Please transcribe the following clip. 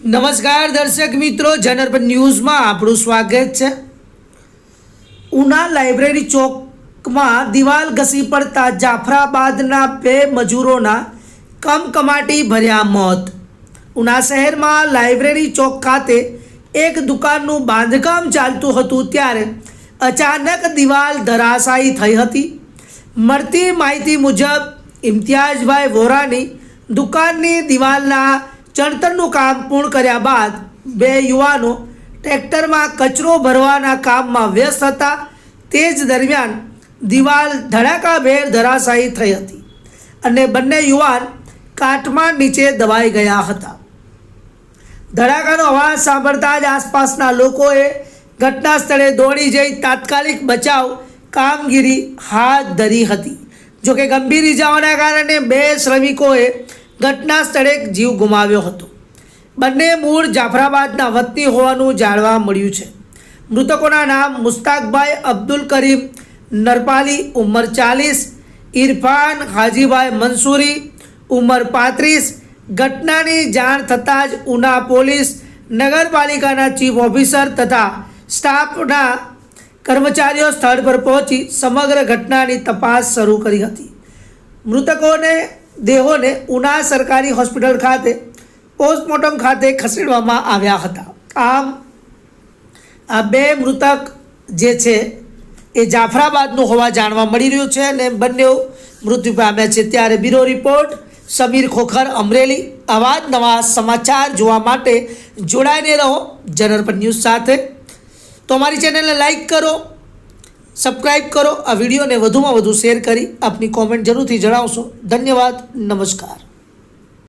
નમસ્કાર દર્શક મિત્રો, જનરપન ન્યૂઝમાં આપણું સ્વાગત છે। ઉના લાઇબ્રેરી ચોકમાં દિવાલ ઘસી પડતા જાફરાબાદના 2 મજૂરોના કમકમાટી ભર્યા મોત। ઉના શહેરમાં લાઇબ્રેરી ચોક ખાતે એક દુકાનનું બાંધકામ ચાલતું હતું ત્યારે અચાનક દિવાલ ધરાશાયી થઈ હતી। મળતી માહિતી મુજબ ઇમ્તિયાઝભાઈ વોરાની દુકાનની દિવાલના ચણતરનું કામ પૂર્ણ કર્યા બાદ 2 યુવાનો ટ્રેક્ટરમાં કચરો ભરવાના કામમાં વ્યસ્ત હતા। તે જ દરમિયાન દિવાલ ધડાકાભેર ધરાશાયી થઈ હતી અને બંને યુવાન કાટમાળ નીચે દબાઈ ગયા હતા। ધડાકાનો અવાજ સાંભળતા જ આસપાસના લોકોએ ઘટના સ્થળે દોડી જઈ તાત્કાલિક બચાવ કામગીરી હાથ ધરી હતી। જોકે ગંભીર ઇજાઓના કારણે 2 શ્રમિકોએ ઘટના સ્થળે જીવ ગુમાવ્યો હતો। બંને મૂળ જાફરાબાદના વતની હોવાનું જાણવા મળ્યું છે। મૃતકોના નામ મુસ્તાકભાઈ અબ્દુલ કરીમ નરપાલી ઉંમર 40, ઇરફાન હાજીભાઈ મંસૂરી ઉંમર 35। ઘટનાની જાણ થતાં જ ઉના પોલીસ, નગરપાલિકાના ચીફ ઓફિસર તથા સ્ટાફના કર્મચારીઓ સ્થળ પર પહોંચી સમગ્ર ઘટનાની તપાસ શરૂ કરી હતી। મૃતકોને દેહોને ઉના સરકારી હોસ્પિટલ ખાતે પોસ્ટમોર્ટમ ખાતે ખસેડવામાં આવ્યા હતા। આમ આ 2 મૃતક જે છે એ જાફરાબાદનું હોવા જાણવા મળી રહ્યું છે અને બંને મૃત્યુ પામ્યા છે। ત્યારે બ્યુરો રિપોર્ટ સમીર ખોખર, અમરેલી। આવા જ નવા સમાચાર જોવા માટે જોડાઈને રહો જનરપન ન્યૂઝ સાથે। તો અમારી ચેનલને લાઈક કરો, સબસ્ક્રાઈબ કરો, આ વિડીયોને વધુમાં વધુ શેર કરી આપની કોમેન્ટ જરૂરથી જણાવશો। ધન્યવાદ, નમસ્કાર।